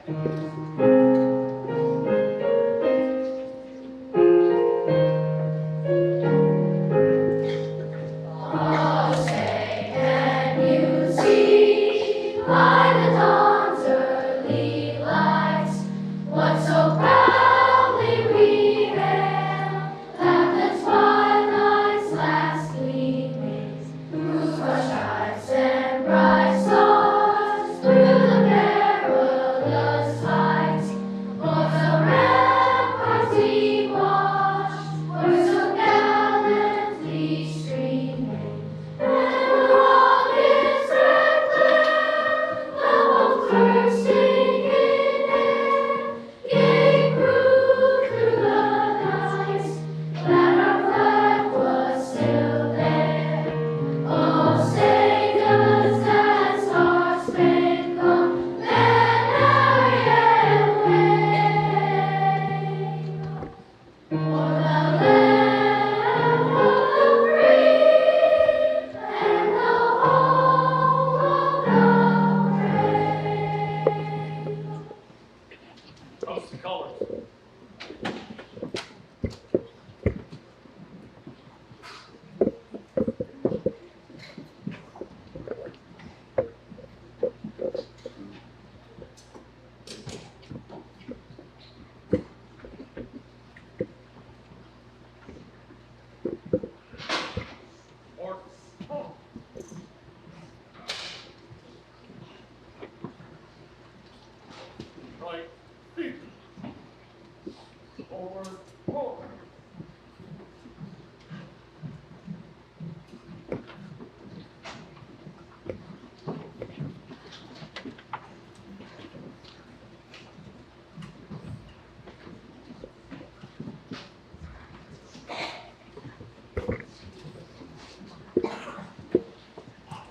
Thank you.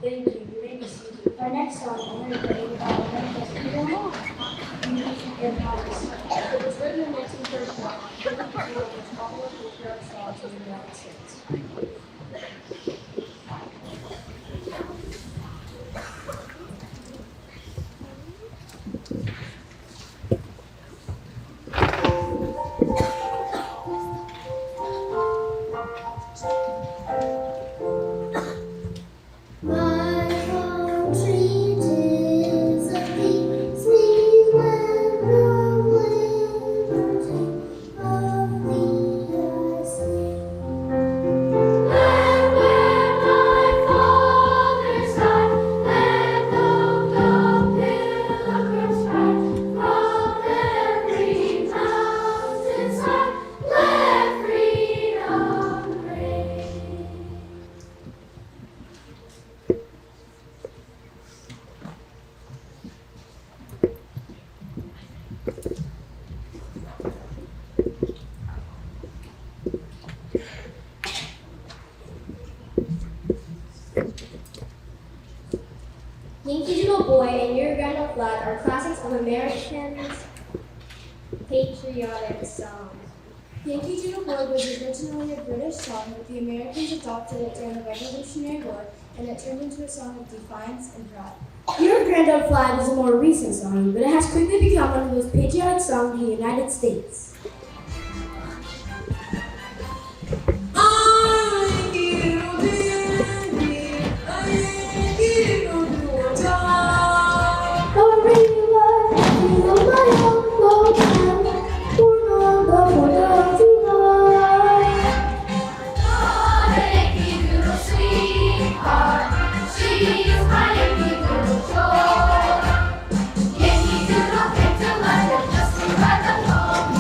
You may be seated. Our next song, I'm going to play about America's freedom, music, and politics. It was written in 1931. It was one of the most popular patriotic songs in the United States. Yankee Doodle Boy and Your Grand Flat are classics of Americans' patriotic songs. Yankee Doodle Boy was originally a British song, but the Americans adopted it during the Revolutionary War, and it turned into a song of defiance and pride. Your Granddad Flag is a more recent song, but it has quickly become one of the most patriotic songs in the United States. Yankee Doodle came to London just to ride the home.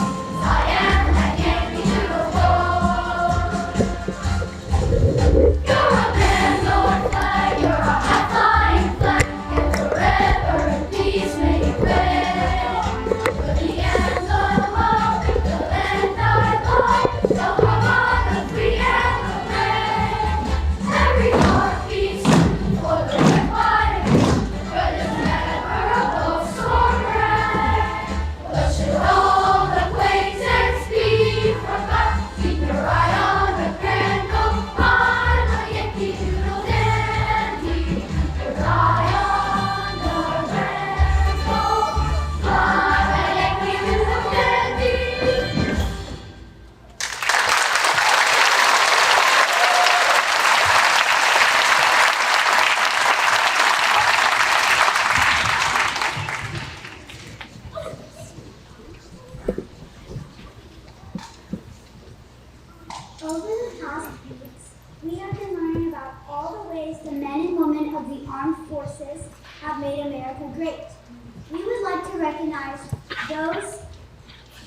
recognize those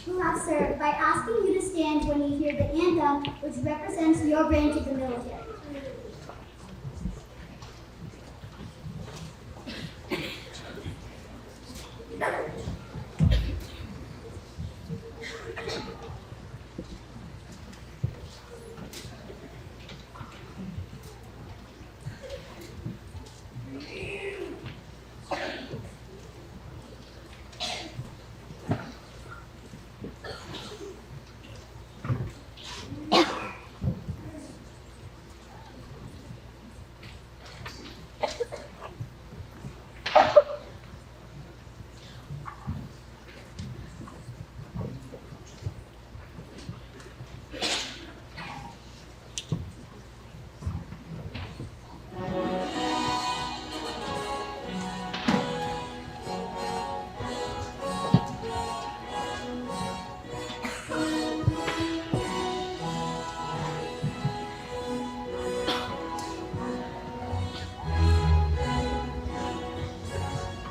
who have served by asking you to stand when you hear the anthem, which represents your branch of the military.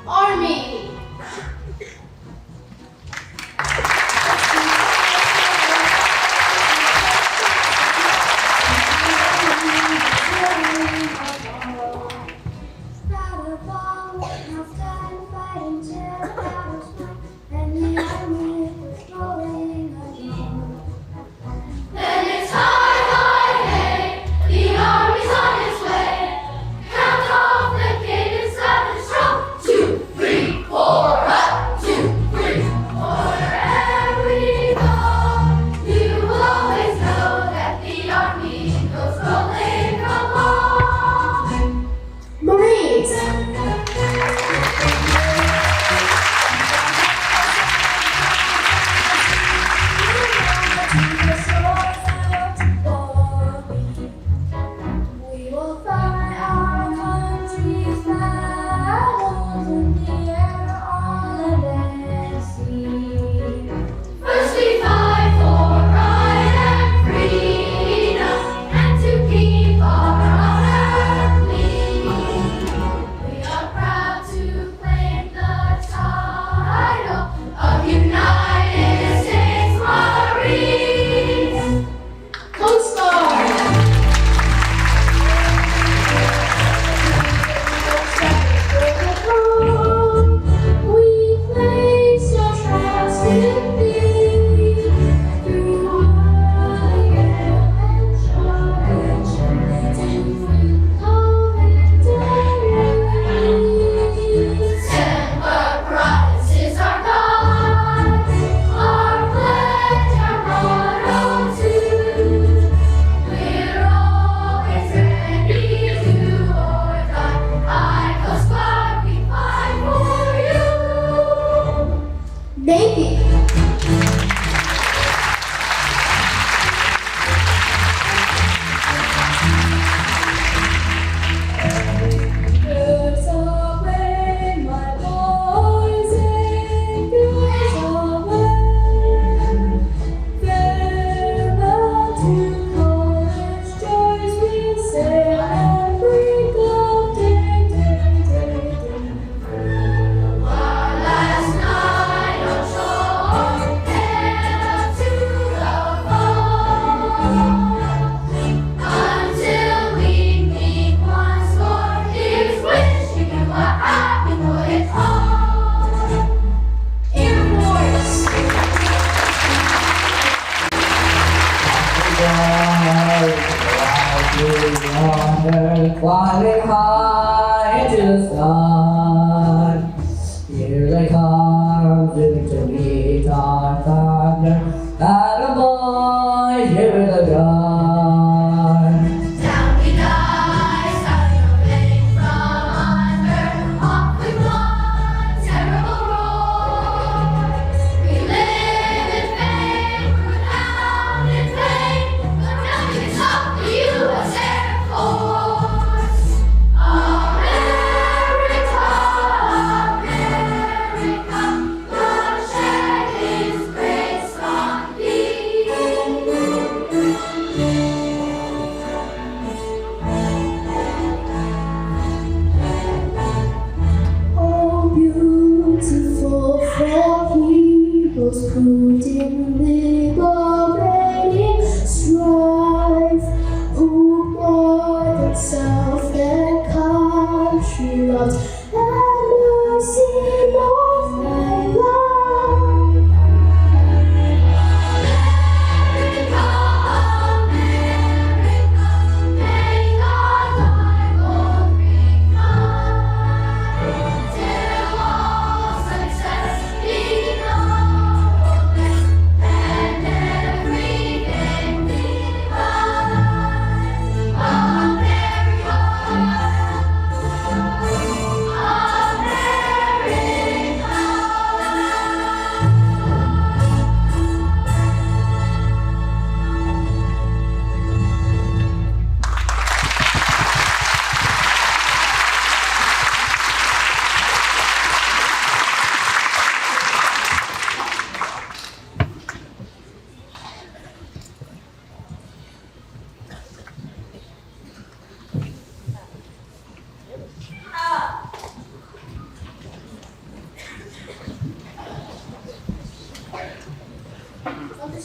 Army. Then it's high, high, hey, the army's on its way. Count off the cadence of the stroke. 2, 3, 4, up. 2, 3, 4. Wherever we go, you will always know that the army goes rolling along. Marines. We will fight our country's battles in the air, on land and sea. First we fight for right and freedom, and to keep our honor clean. We are proud to claim the title of United States Marines. Coast Guard. We place your trust in thee through high and short, till we come victory. Semper Christ is our God, our pledge, our motto too. We're always ready to or die. I Coast Guard, we fight for you. Navy. Girls away, my boys, and girls away. Farewell to college joys, we say, and bring of day, day, day, day. Our last night on shore, head to the fall. Until we meet once more, here's wishing you a happy voyage home. Air Force. Flying high to the sky. Here they come to meet our thunder. And boy, here they gun. Down we die, starting our flame from under. Off we fly, terrible roar. We live in fame, we're down in vain, but nothing can stop the U.S. Air Force. America, America.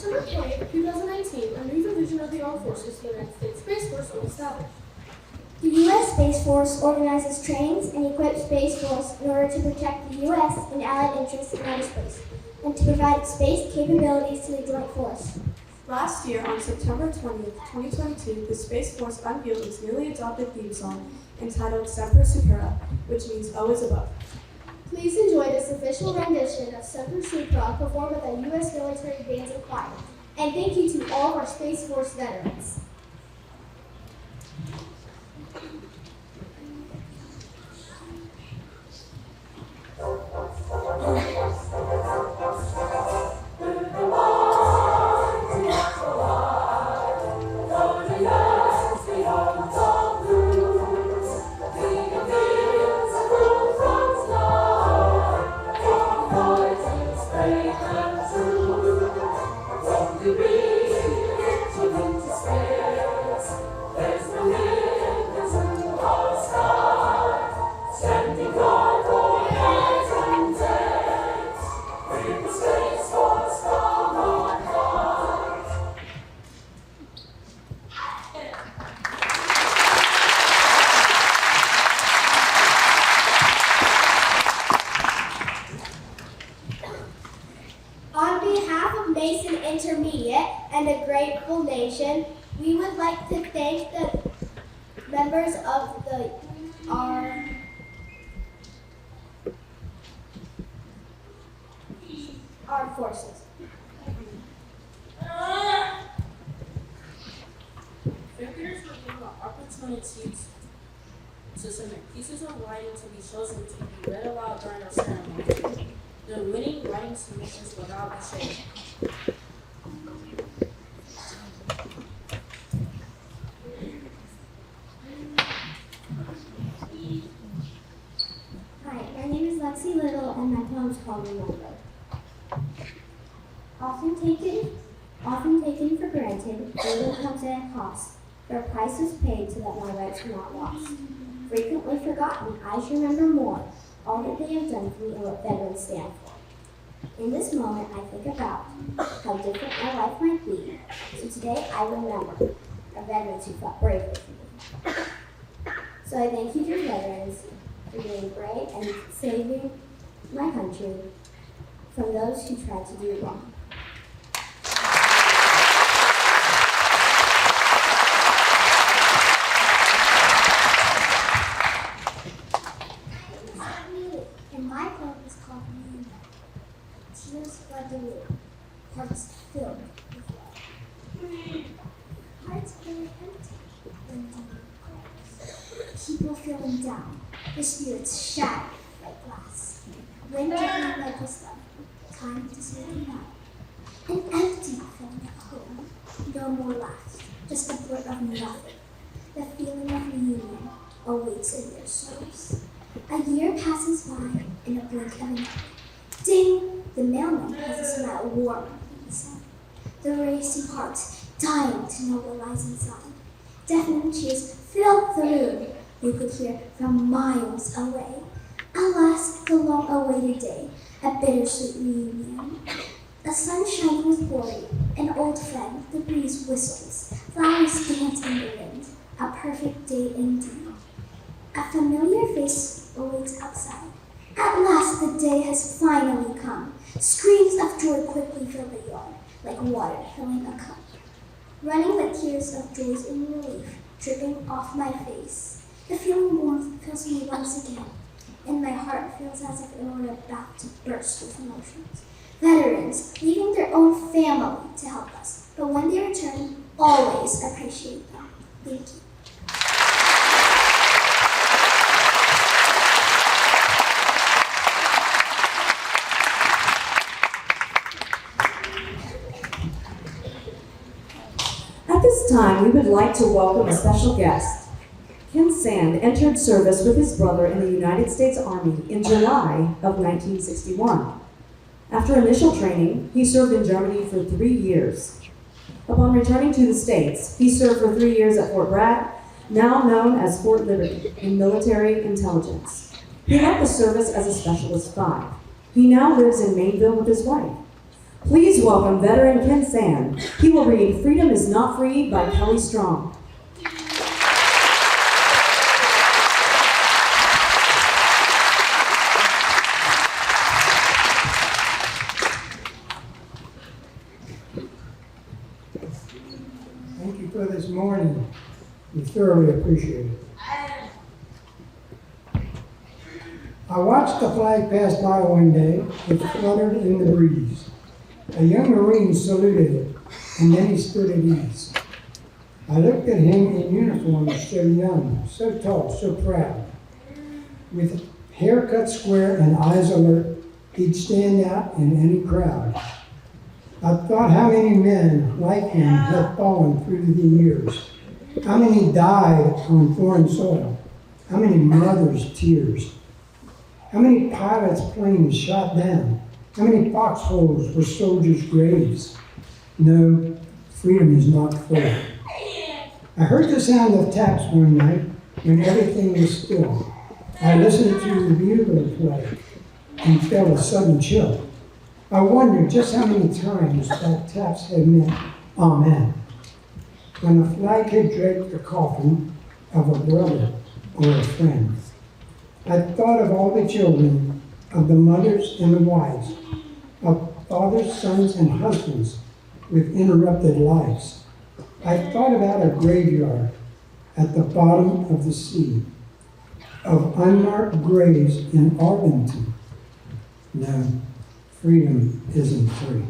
September 20th, 2019, a new division of the Armed Forces of the United States Space Force was established. The U.S. Space Force organizes, trains, and equips Space Force in order to protect the U.S. and allied interests in outer space, and to provide space capabilities to the joint force. Last year, on September 20th, 2022, the Space Force unveiled its newly adopted theme song entitled Semper Supera, which means always above. Please enjoy this official rendition of Semper Supera performed by the U.S. military bands and choir. And thank you to all of our Space Force veterans. On behalf of Mason Intermediate and the grateful nation, we would like to thank the members of our armed forces. Fairgrounders were given the opportunity to submit pieces of writing to be chosen to be read aloud during our ceremony. The winning writing submissions will now be shared. Hi, my name is Lexi Little, and my poem is called Remember. Often taken for granted, freedom comes at a cost, for a price was paid so that my rights were not lost. Frequently forgotten, I should remember more, all that they have done for me and what veterans stand for. In this moment, I think about how different my life might be, so today I remember our veterans who fought bravely for me. So I thank you, dear veterans, for being brave and saving my country from those who tried to do wrong. And my poem is called Moon. Tears flood the room, hearts filled with love. Hearts feeling empty when the moon glows. People feeling down, their spirits shattered like glass. Winter and like wisdom, time to say goodbye. An empty feeling at home, no more laughs, just a blur of nothing. The feeling of reunion awaits in their souls. A year passes by in a blink of an eye. Ding! The mailman has a smile warm in the sun. The racing hearts dying to know what lies inside. Deafening cheers fill the room. You could hear from miles away. Alas, the long-awaited day, a bittersweet reunion. The sunshine was pouring, an old friend, the breeze whistles, flowers dance in the wind, a perfect day indeed. A familiar face awaits outside. At last the day has finally come. Screams of joy quickly fill the yard, like water filling a cup. Running the tears of joy in relief, dripping off my face. The feeling warmth fills me once again, and my heart feels as if it were about to burst with emotions. Veterans, leaving their own family to help us, but when they return, always appreciate them. Thank you. At this time, we would like to welcome a special guest. Ken Sand entered service with his brother in the United States Army in July of 1961. After initial training, he served in Germany for 3 years. Upon returning to the States, he served for 3 years at Fort Bragg, now known as Fort Liberty, in military intelligence. He left the service as a Specialist 5. He now lives in Maineville with his wife. Please welcome veteran Ken Sand. He will read Freedom is Not Free by Kelly Strong. Thank you for this morning. We thoroughly appreciate it. I watched the flag pass by one day. It fluttered in the breeze. A young Marine saluted it, and then he stood at ease. I looked at him in uniform, so young, so tall, so proud. With hair cut square and eyes alert, he'd stand out in any crowd. I thought how many men like him had fallen through the years. How many died on foreign soil? How many mothers' tears? How many pilots' planes shot down? How many foxholes were soldiers' graves? No, freedom is not free. I heard the sound of taps one night when everything was still. I listened to the bugle play and felt a sudden chill. I wondered just how many times that taps had meant amen. When the flag had draped the coffin of a brother or a friend. I thought of all the children, of the mothers and the wives, of fathers, sons, and husbands with interrupted lives. I thought about a graveyard at the bottom of the sea, of unmarked graves in Arlington. No, freedom isn't free.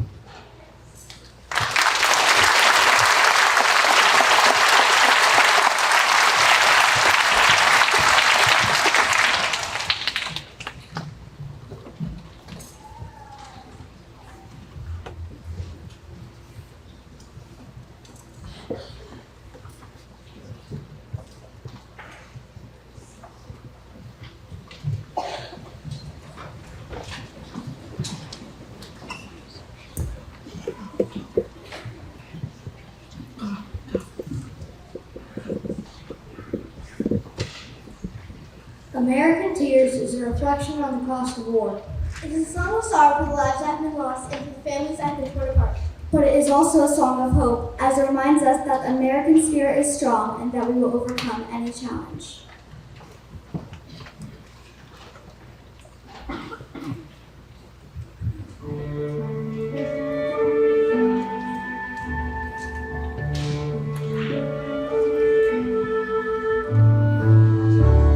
American Tears is a reflection on the cost of war. It is a song of sorrow for the lives that have been lost and for the families that have been torn apart. But it is also a song of hope, as it reminds us that the American spirit is strong and that we will overcome any challenge.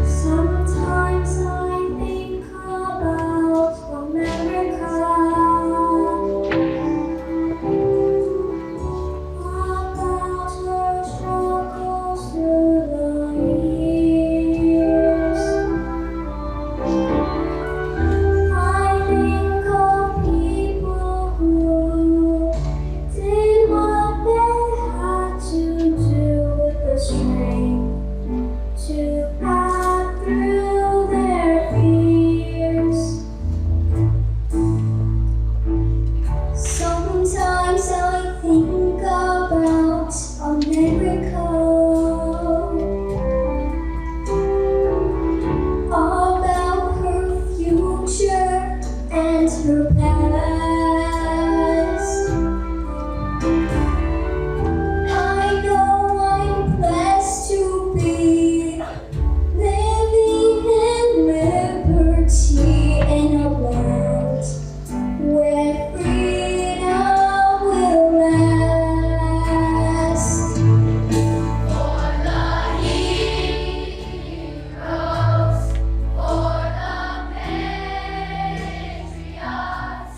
Sometimes I think about America, about her struggles through the years. I think of people who did what they had to do with the strength to pass through their fears. Sometimes I think about America, about her future and her past. I know I'm blessed to be living in liberty in a land where freedom will last. For the heroes, for the patriots,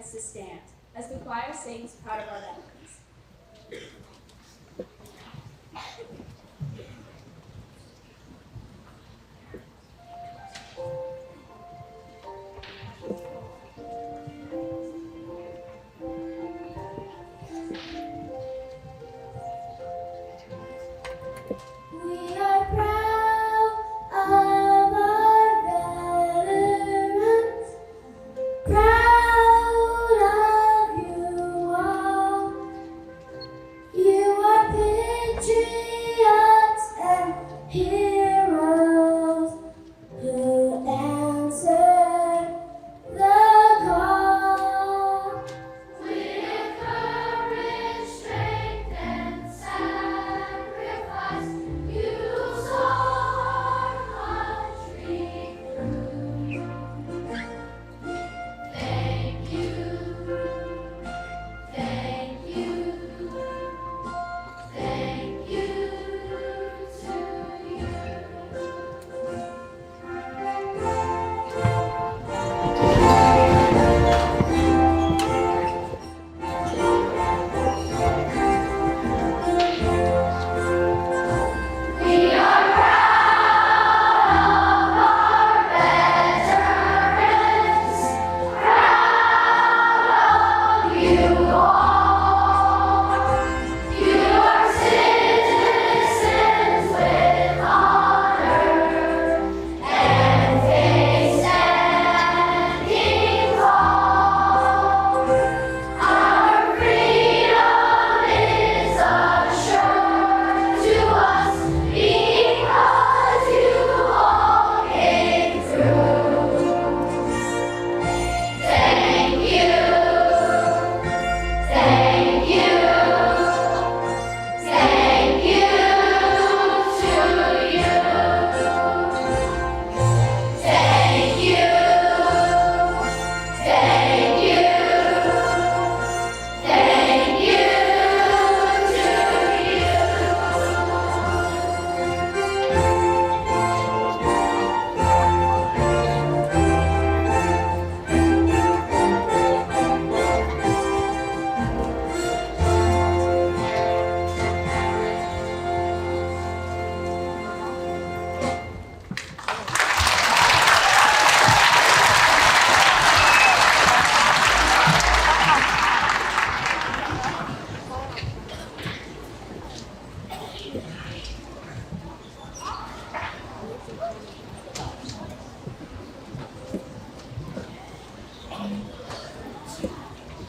us to stand as the choir sings Proud of Our Veterans. We are proud of our veterans, proud of you all. You are patriots and heroes who answered the call. With courage, strength, and sacrifice, you saw our country through. Thank you, thank you, thank you to you. We are proud of our veterans, proud of you all. You are citizens with honor and faith standing tall. Our freedom is assured to us because you all came through. Thank you, thank you, thank you to you. Thank you, thank you, thank you to you.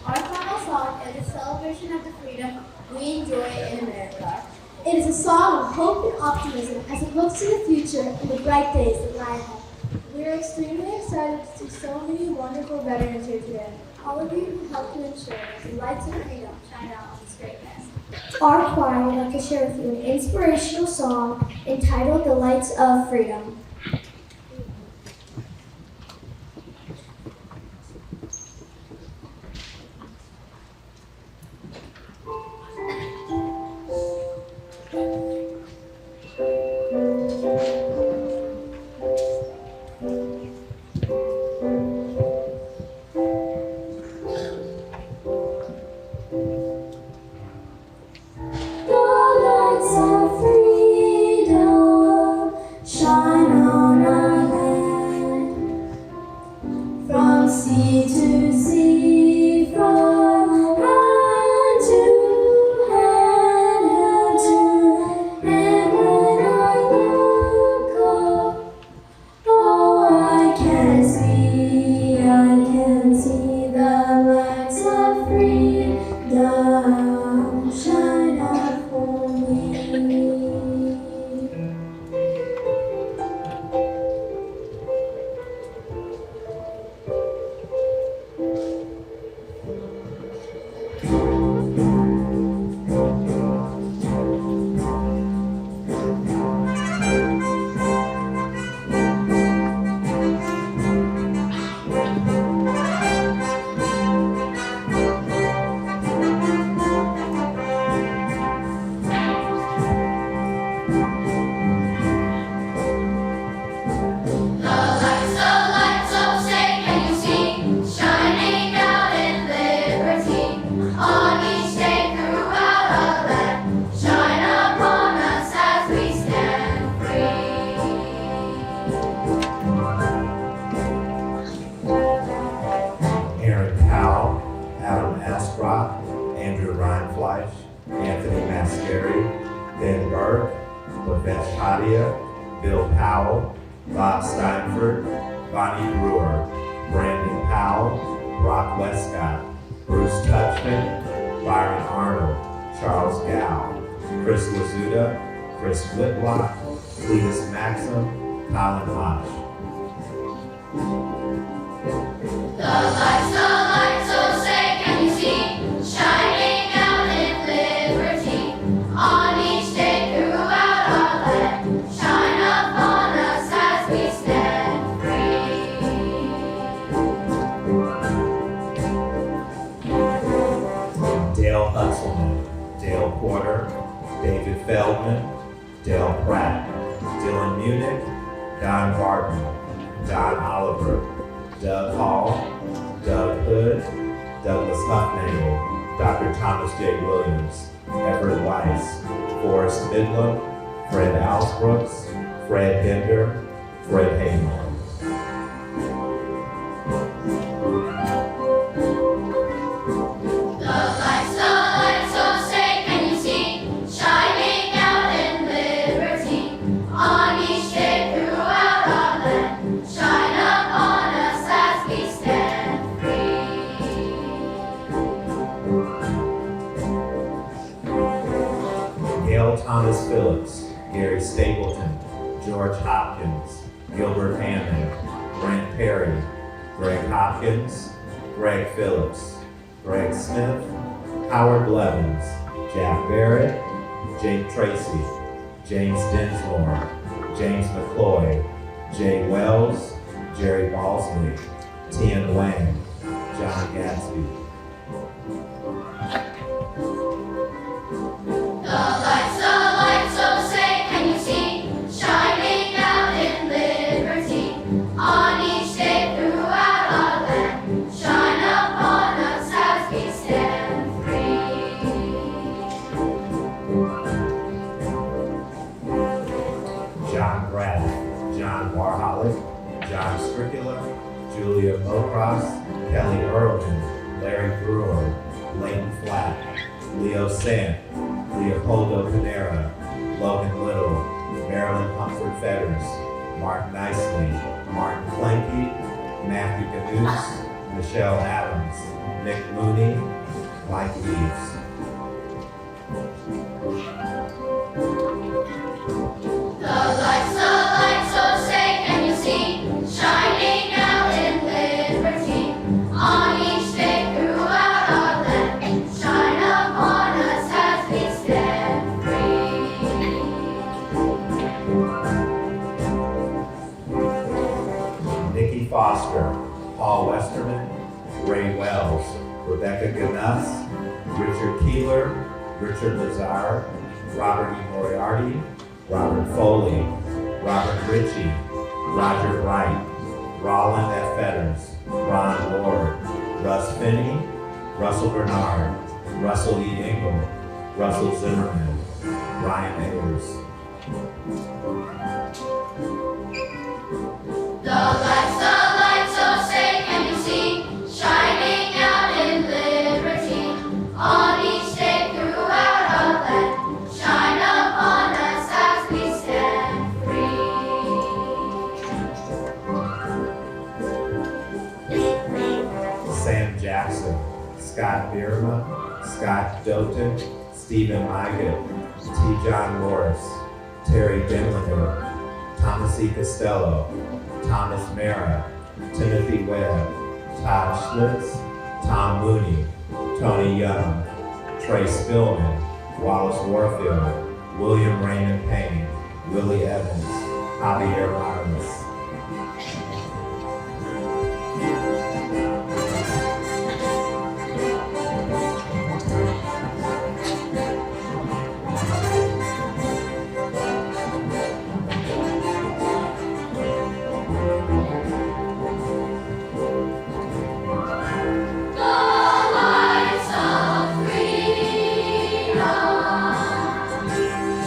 Our final song is a celebration of the freedom we enjoy in America. It is a song of hope and optimism as it looks to the future and the bright days that lie ahead. We are extremely excited to see so many wonderful veterans here today. All of you who helped to ensure that the lights of freedom shine out on this great day. Our choir would like to share with you an inspirational song entitled The Lights of Freedom. The lights of freedom shine on our land. From sea to sea, from hand to hand, hand to hand. When I look up, oh, I can see the lights of freedom shine out for me. Alan Asbrock, Andrew Reinfleisch, Anthony Mascari, Ben Burke, Lavesh Hadia, Bill Powell, Bob Steinford, Bonnie Brewer, Brandon Powell, Brock Westcott, Bruce Touchman, Byron Arnold, Charles Gow, Chris Lazuda, Chris Whitlock, Cletus Maxim, Colin Hodge. The lights, oh say can you see, shining out in liberty, on each day throughout our land, shine upon us as we stand free. Dale Hutzelman, Dale Porter, David Feldman, Dale Pratt, Dylan Munich, Don Barton, Don Oliver, Doug Hall, Doug Hood, Douglas Huffnagel, Dr. Thomas J. Williams, Everett Weiss, Forrest Midlam, Fred Alsbrooks, Fred Hinder, Fred Haymore. The lights, oh say can you see, shining out in liberty, on each day throughout our land, shine upon us as we stand free. Gail Thomas Phillips, Gary Stapleton, George Hopkins, Gilbert Hammond, Brent Perry, Greg Hopkins, Greg Phillips, Greg Smith, Howard Blevins, Jack Barrett, Jake Tracy, James Dinsmore, James McCloy, Jay Wells, Jerry Balsley, Tien Wang, John Gadsby. The lights, oh say can you see, shining out in liberty, on each day throughout our land, shine upon us as we stand free. John Braddock, John Warholic, John Stricula, Julia Mocross, Kelly Irwin, Larry Brewer, Leighton Flack, Leo Sant, Leopoldo Panera, Logan Little, Marilyn Humphrey Fetters, Mark Nicely, Martin Clanky, Matthew Canoose, Michelle Adams, Nick Mooney, Mike Eves. The lights, oh say can you see, shining out in liberty, on each day throughout our land, shine upon us as we stand free. Nikki Foster, Paul Westerman, Ray Wells, Rebecca Ganuss, Richard Keeler, Richard Lazar, Robert E. Moriarty, Robert Foley, Robert Ritchie, Roger Wright, Roland F. Fetters, Ron Ward, Russ Finney, Russell Bernard, Russell E. Engel, Russell Zimmerman, Ryan Ayers. The lights, oh say can you see, shining out in liberty, on each day throughout our land, shine upon us as we stand free. Sam Jackson, Scott Bierma, Scott Doughton, Stephen Mygott, T. John Morris, Terry Denlinger, Thomas E. Costello, Thomas Mara, Timothy Webb, Todd Schlitz, Tom Mooney, Tony Young, Trey Spillman, Wallace Warfield, William Raymond Payne, Willie Evans, Javier Morales.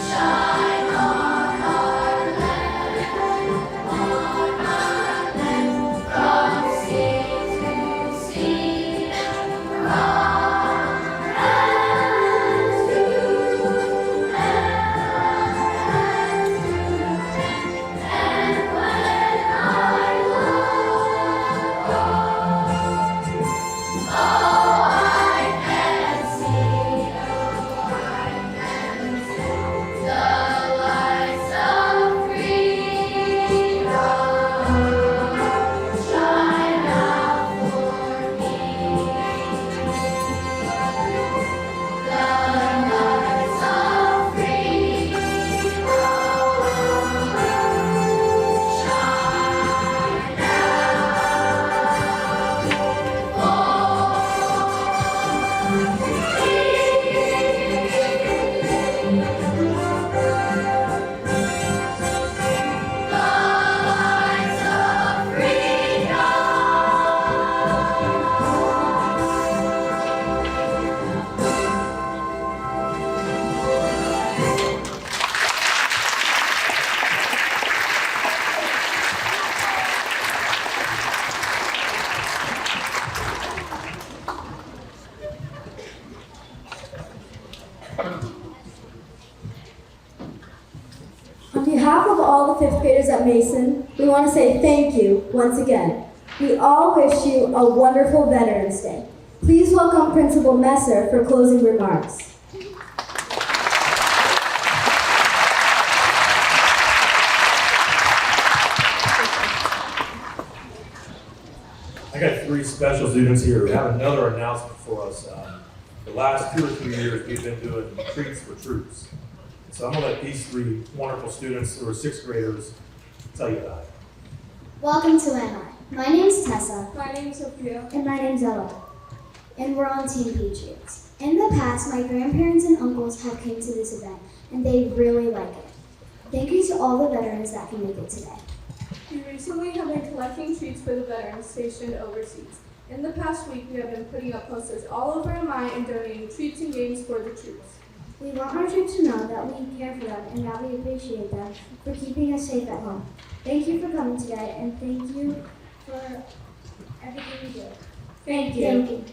Shine on our land. all the fifth graders at Mason, we want to say thank you once again. We all wish you a wonderful Veterans Day. Please welcome Principal Messer for closing remarks. I got 3 special students here. We have another announcement for us. The last 2 or 3 years, we've been doing treats for troops. So I'm gonna let these 3 wonderful students who are 6th graders tell you about it. Welcome to NI. My name's Tessa. My name is Sophia. And my name's Ella. And we're on Team Patriots. In the past, my grandparents and uncles have came to this event, and they really like it. Thank you to all the veterans that can make it today. We recently have been collecting treats for the veterans stationed overseas. In the past week, we have been putting up posters all over MI and donating treats and games for the troops. We want our troops to know that we care for them and that we appreciate them for keeping us safe at home. Thank you for coming today, and thank you for everything you do. Thank you. Thank you.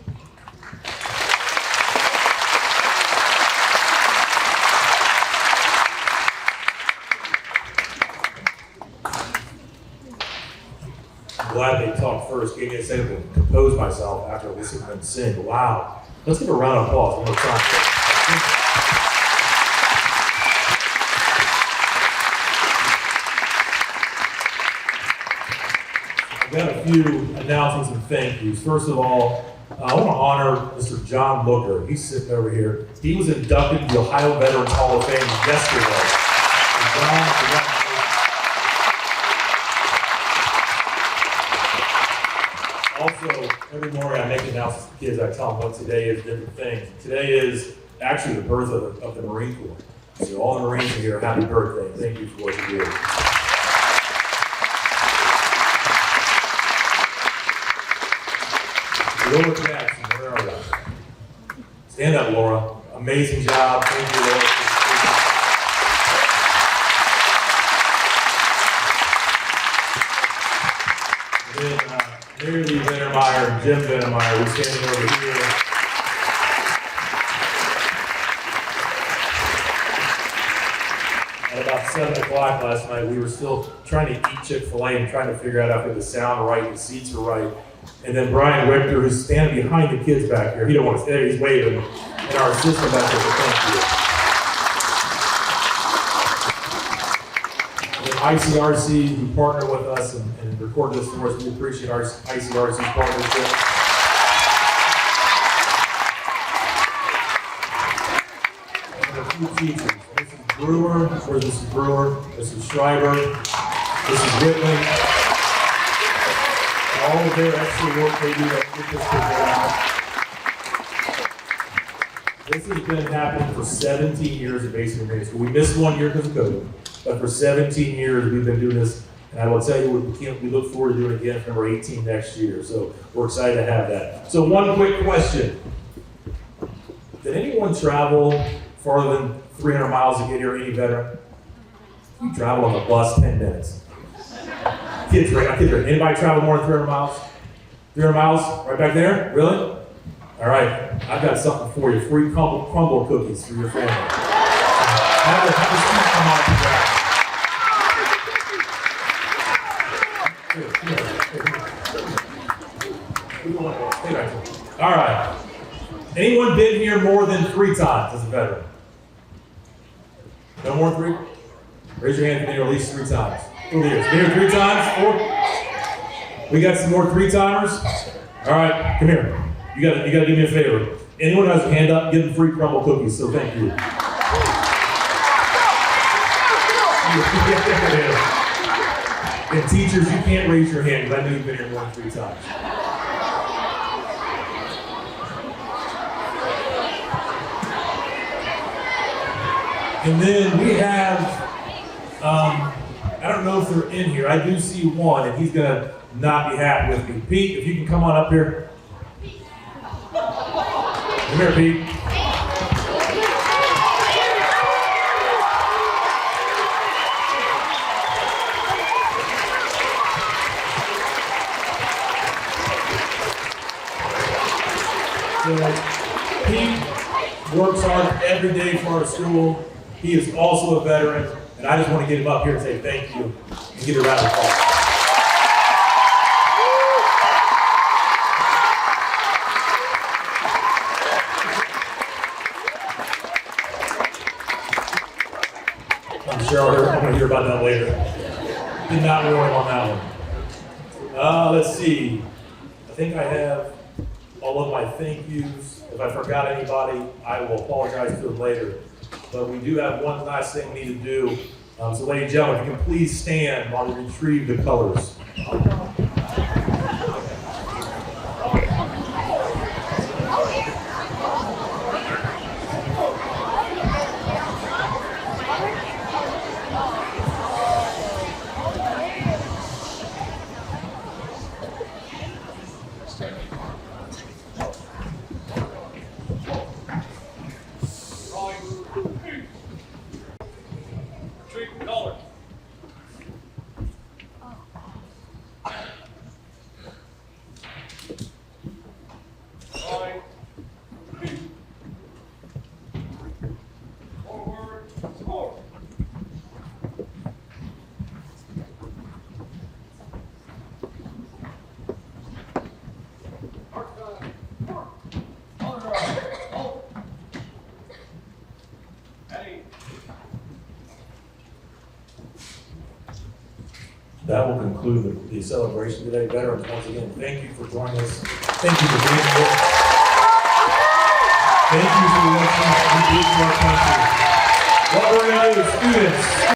I'm glad they talked first, gave me a second to compose myself after listening to them sing. Wow. Let's give a round of applause one more time. I've got a few announcements and thank yous. First of all, I want to honor Mr. John Looker. He's sitting over here. He was inducted to the Ohio Veterans Hall of Fame yesterday. And John, also, every morning I make announcements to kids. I tell them what today is, different things. Today is actually the birth of the Marine Corps. So all the Marines are here, happy birthday. Thank you for what you do. Laura Jackson, where are you? Stand up, Laura. Amazing job. Thank you, Laura. And then Mary Lee Vennermeyer and Jim Vennermeyer, we're standing over here. At about 7 o'clock last night, we were still trying to eat Chick-fil-A and trying to figure out if the sound right, the seats are right. And then Brian Richter, who's standing behind the kids back here, he don't want to stay there, he's waving. And our assistant back there, so thank you. And then ICRC, who partnered with us and recorded this for us, we appreciate our ICRC's partnership. And a few teachers, Mrs. Brewer, Mrs. Schreiber, Mrs. Whitman. All of their extra work they do to get this together. This has been happening for 17 years at Mason Grade School. We missed 1 year because of COVID, but for 17 years we've been doing this, and I will tell you, we look forward to doing it again for number 18 next year, so we're excited to have that. So one quick question. Did anyone travel farther than 300 miles to get here, any veteran? You travel on the bus 10 minutes. Kids, right? Anybody travel more than 300 miles? 300 miles? Right back there? Really? All right. I've got something for you. Free crumble cookies for your family. Have the students come on up. All right. Anyone been here more than 3 times as a veteran? No more than 3? Raise your hand if you've been here at least 3 times. Been here 3 times? 4? We got some more 3-timers? All right, come here. You gotta do me a favor. Anyone who has a hand up, give them free crumble cookies, so thank you. And teachers, you can't raise your hand because I know you've been here more than 3 times. And then we have, I don't know if they're in here. I do see one, and he's gonna not be happy with me. Pete, if you can come on up here. Come here, Pete. So, Pete works hard every day for our school. He is also a veteran, And I just want to get him up here and say thank you and give a round of applause. I'm sure I'm going to hear about that later. Did not warn him on that one. Let's see. I think I have all of my thank yous. If I forgot anybody, I will apologize to them later. But we do have one last thing we need to do. So ladies and gentlemen, if you can please stand while we retrieve the colors. That will conclude the celebration today. Veterans, once again, thank you for joining us. Thank you for being here. Thank you for what you do for our country. What we're going to do, students.